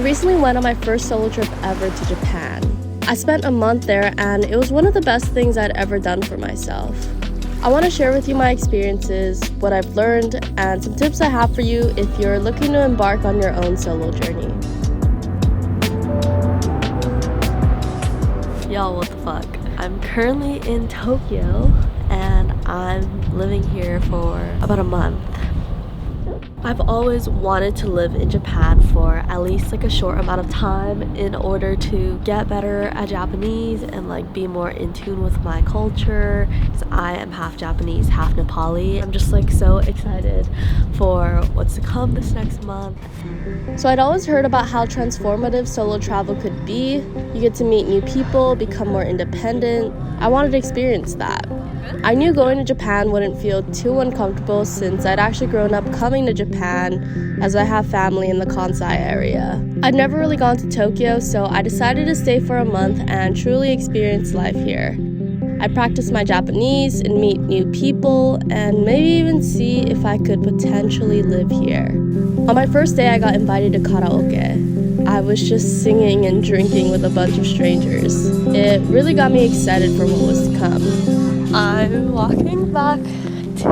recently went on my first solo trip ever to Japan. I spent a month there and it was one of the best things I'd ever done for myself. I want to share with you my experiences, what I've learned, and some tips I have for you if you're looking to embark on your own solo journey. Y'all, what the fuck? I'm currently in Tokyo and I'm living here for about a month. I've always wanted to live in Japan for at least like a short amount of time in order to get better at Japanese and like be more in tune with my culture, because I am half Japanese, half Nepali. I'm just like so excited for what's to come this next month. So I'd always heard about how transformative solo travel could be. You get to meet new people, become more independent. I wanted to experience that. I knew going to Japan wouldn't feel too uncomfortable since I'd actually grown up coming to Japan as I have family in the Kansai area. I'd never really gone to Tokyo, so I decided to stay for a month and truly experience life here. I'd practice my Japanese and meet new people and maybe even see if I could potentially live here. On my first day, I got invited to karaoke. I was just singing and drinking with a bunch of strangers. It really got me excited for what was to come. I'm walking back to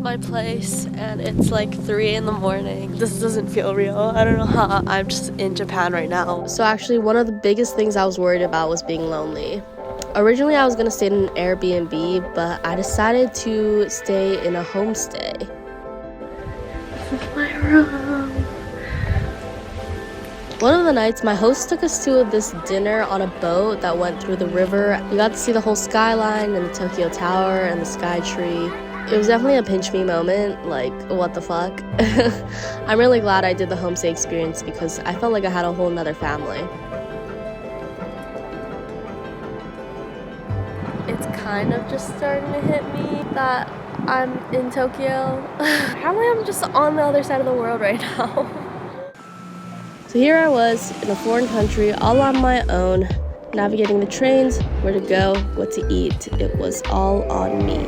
my place and it's like 3 in the morning. This doesn't feel real. I don't know how. I'm just in Japan right now. So actually one of the biggest things I was worried about was being lonely. Originally I was gonna stay in an Airbnb, but I decided to stay in a homestay. This is my room. One of the nights, my host took us to this dinner on a boat that went through the river. We got to see the whole skyline and the Tokyo Tower and the Sky Tree. It was definitely a pinch me moment, like, what the fuck? I'm really glad I did the homestay experience because I felt like I had a whole nother family. It's kind of just starting to hit me that I'm in Tokyo. Apparently I'm just on the other side of the world right now. So here I was in a foreign country all on my own, navigating the trains, where to go, what to eat. It was all on me.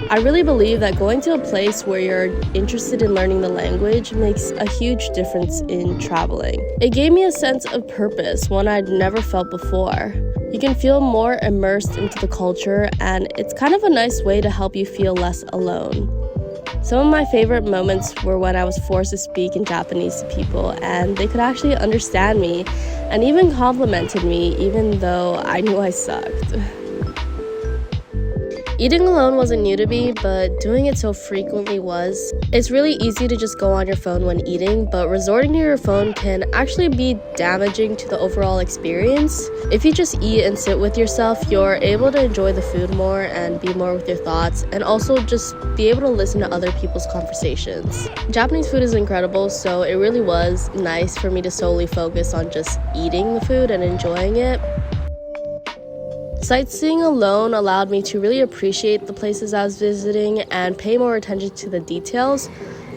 I really believe that going to a place where you're interested in learning the language makes a huge difference in traveling. It gave me a sense of purpose, one I'd never felt before. You can feel more immersed into the culture, and it's kind of a nice way to help you feel less alone. Some of my favorite moments were when I was forced to speak in Japanese to people, and they could actually understand me and even complimented me, even though I knew I sucked. Eating alone wasn't new to me, but doing it so frequently was. It's really easy to just go on your phone when eating, but resorting to your phone can actually be damaging to the overall experience. If you just eat and sit with yourself, you're able to enjoy the food more and be more with your thoughts, and also just be able to listen to other people's conversations. Japanese food is incredible, so it really was nice for me to solely focus on just eating the food and enjoying it. Sightseeing alone allowed me to really appreciate the places I was visiting and pay more attention to the details.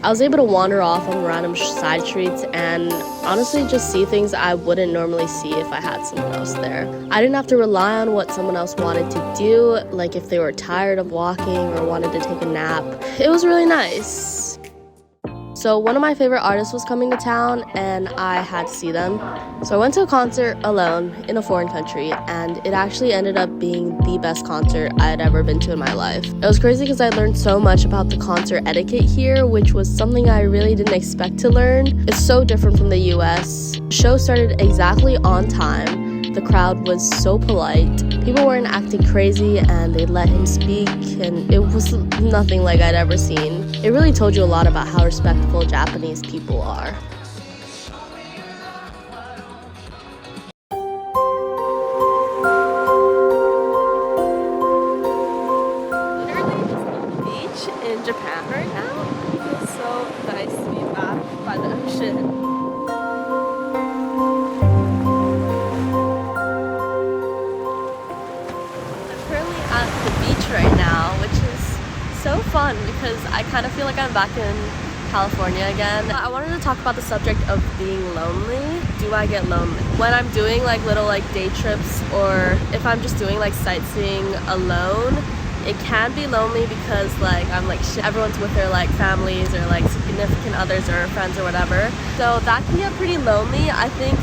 I was able to wander off on random side streets and honestly just see things I wouldn't normally see if I had someone else there. I didn't have to rely on what someone else wanted to do, like if they were tired of walking or wanted to take a nap. It was really nice. So one of my favorite artists was coming to town and I had to see them. So I went to a concert alone in a foreign country and it actually ended up being the best concert I had ever been to in my life. It was crazy because I learned so much about the concert etiquette here, which was something I really didn't expect to learn. It's so different from the US. The show started exactly on time. The crowd was so polite. People weren't acting crazy and they let him speak, and it was nothing like I'd ever seen. It really told you a lot about how respectful Japanese people are. Literally just on the beach in Japan right now. It feels so nice to be back by the ocean. Right now, which is so fun because I kind of feel like I'm back in California again. I wanted to talk about the subject of being lonely. Do I get lonely? When I'm doing like little like day trips or if I'm just doing like sightseeing alone, it can be lonely because like I'm like everyone's with their like families or like significant others or friends or whatever, so that can get pretty lonely. I think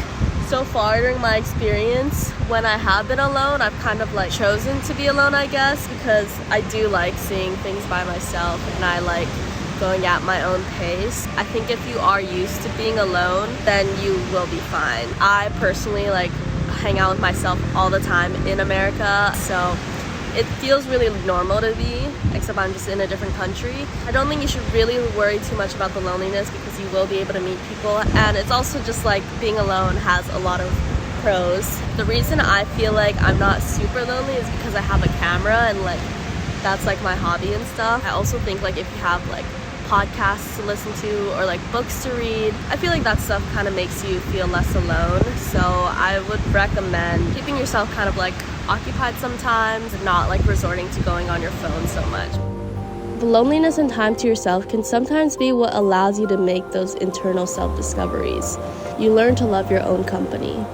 so far during my experience, when I have been alone, I've kind of like chosen to be alone, I guess, because I do like seeing things by myself and I like going at my own pace. I think if you are used to being alone, then you will be fine. I personally like hang out with myself all the time in America, so it feels really normal to me, except I'm just in a different country. I don't think you should really worry too much about the loneliness because you will be able to meet people, and it's also just like being alone has a lot of pros. The reason I feel like I'm not super lonely is because I have a camera and like that's like my hobby and stuff. I also think like if you have like podcasts to listen to or like books to read, I feel like that stuff kind of makes you feel less alone. So I would recommend keeping yourself kind of like occupied sometimes and not like resorting to going on your phone so much. The loneliness and time to yourself can sometimes be what allows you to make those internal self-discoveries. You learn to love your own company.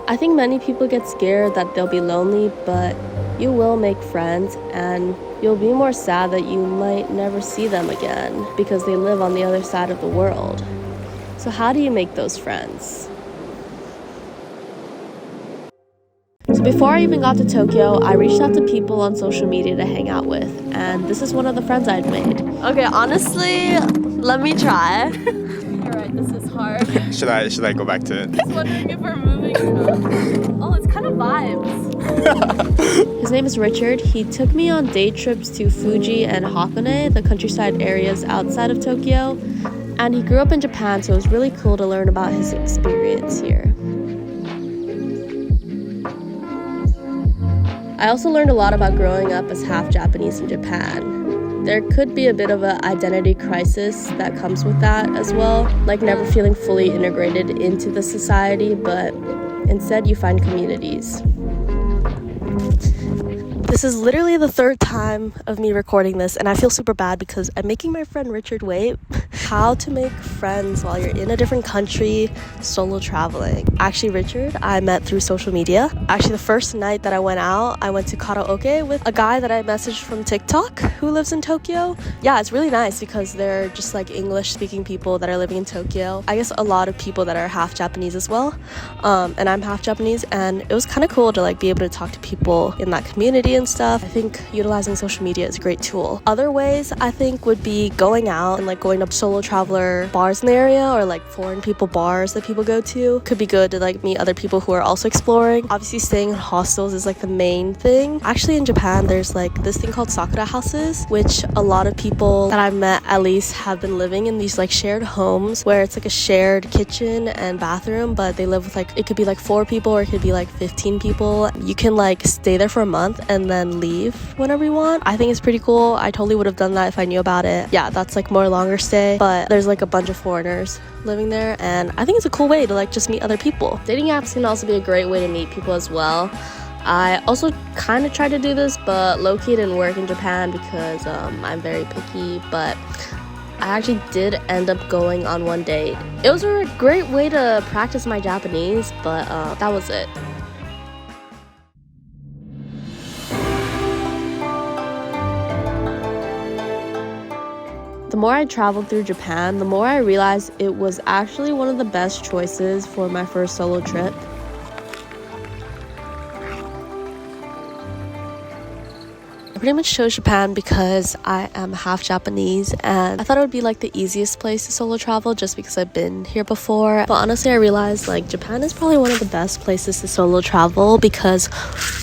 I think many people get scared that they'll be lonely, but you will make friends and you'll be more sad that you might never see them again because they live on the other side of the world. So how do you make those friends? So before I even got to Tokyo, I reached out to people on social media to hang out with, and this is one of the friends I'd made. Okay, honestly, let me try. You're right, this is hard. Should I go back to it? I was wondering if we're moving or not. Oh, it's kind of vibes. His name is Richard. He took me on day trips to Fuji and Hakone, the countryside areas outside of Tokyo, and he grew up in Japan, so it was really cool to learn about his experience here. I also learned a lot about growing up as half Japanese in Japan. There could be a bit of an identity crisis that comes with that as well, like never feeling fully integrated into the society, but instead you find communities. This is literally the third time of me recording this, and I feel super bad because I'm making my friend Richard wait. How to make friends while you're in a different country, solo traveling. Actually, Richard, I met through social media. Actually, the first night that I went out, I went to karaoke with a guy that I messaged from TikTok who lives in Tokyo. Yeah, it's really nice because they're just like English-speaking people that are living in Tokyo. I guess a lot of people that are half Japanese as well, and I'm half Japanese, and it was kind of cool to like be able to talk to people in that community and stuff. I think utilizing social media is a great tool. Other ways I think would be going out and like going to solo traveler bars in the area or like foreign people bars that people go to. Could be good to like meet other people who are also exploring. Obviously staying in hostels is like the main thing. Actually in Japan there's like this thing called sakura houses, which a lot of people that I've met at least have been living in these like shared homes where it's like a shared kitchen and bathroom, but they live with like, it could be like 4 people or it could be like 15 people. You can like stay there for a month and then leave whenever you want. I think it's pretty cool. I totally would have done that if I knew about it. Yeah, that's like more longer stay, but there's like a bunch of foreigners living there, and I think it's a cool way to like just meet other people. Dating apps can also be a great way to meet people as well. I also kind of tried to do this, but low-key didn't work in Japan because I'm very picky, but I actually did end up going on one date. It was a great way to practice my Japanese, but that was it. The more I traveled through Japan, the more I realized it was actually one of the best choices for my first solo trip. I pretty much chose Japan because I am half Japanese and I thought it would be like the easiest place to solo travel just because I've been here before. But honestly, I realized like Japan is probably one of the best places to solo travel because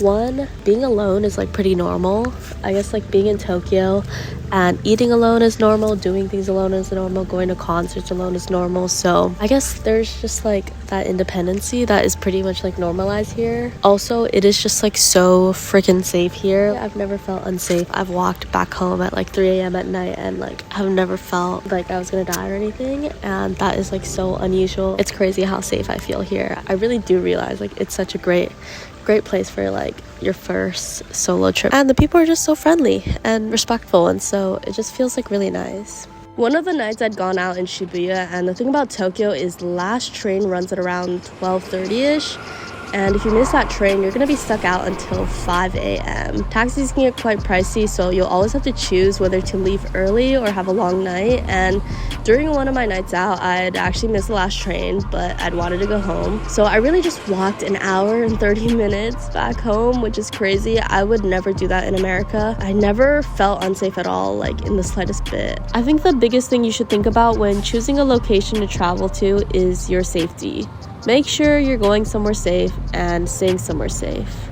one, being alone is like pretty normal. I guess like being in Tokyo and eating alone is normal, doing things alone is normal, going to concerts alone is normal. So I guess there's just like that independency that is pretty much like normalized here. Also, it is just like so freaking safe here. I've never felt unsafe. I've walked back home at like 3 a.m. at night and like I've never felt like I was gonna die or anything, and that is like so unusual. It's crazy how safe I feel here. I really do realize like it's such a great place for like your first solo trip, and the people are just so friendly and respectful, and so it just feels like really nice. One of the nights I'd gone out in Shibuya, and the thing about Tokyo is the last train runs at around 12:30ish, and if you miss that train, you're gonna be stuck out until 5 a.m. Taxis can get quite pricey, so you'll always have to choose whether to leave early or have a long night. And during one of my nights out, I'd actually missed the last train, but I'd wanted to go home. So I really just walked an hour and 30 minutes back home, which is crazy. I would never do that in America. I never felt unsafe at all, like in the slightest bit. I think the biggest thing you should think about when choosing a location to travel to is your safety. Make sure you're going somewhere safe and staying somewhere safe.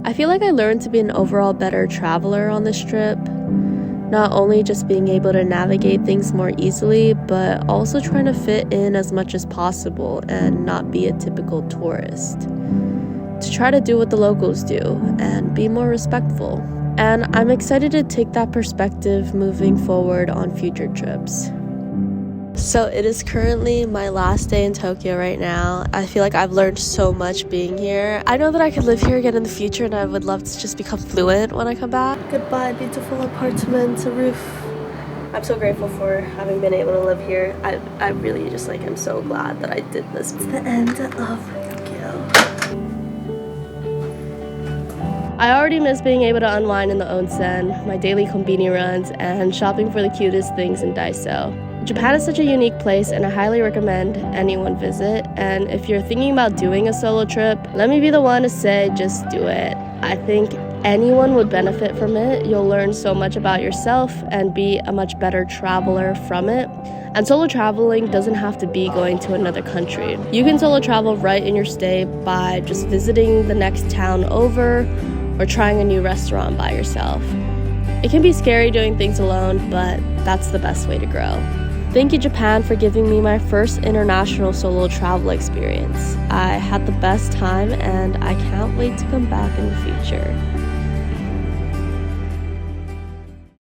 I feel like I learned to be an overall better traveler on this trip. Not only just being able to navigate things more easily, but also trying to fit in as much as possible and not be a typical tourist. To try to do what the locals do and be more respectful. And I'm excited to take that perspective moving forward on future trips. So it is currently my last day in Tokyo right now. I feel like I've learned so much being here. I know that I could live here again in the future, and I would love to just become fluent when I come back. Goodbye, beautiful apartment, a roof. I'm so grateful for having been able to live here. I really just am so glad that I did this. It's the end of Tokyo. I already miss being able to unwind in the onsen, my daily konbini runs, and shopping for the cutest things in Daiso. Japan is such a unique place, and I highly recommend anyone visit. And if you're thinking about doing a solo trip, let me be the one to say just do it. I think anyone would benefit from it. You'll learn so much about yourself and be a much better traveler from it. And solo traveling doesn't have to be going to another country. You can solo travel right in your stay by just visiting the next town over or trying a new restaurant by yourself. It can be scary doing things alone, but that's the best way to grow. Thank you, Japan, for giving me my first international solo travel experience. I had the best time, and I can't wait to come back in the future.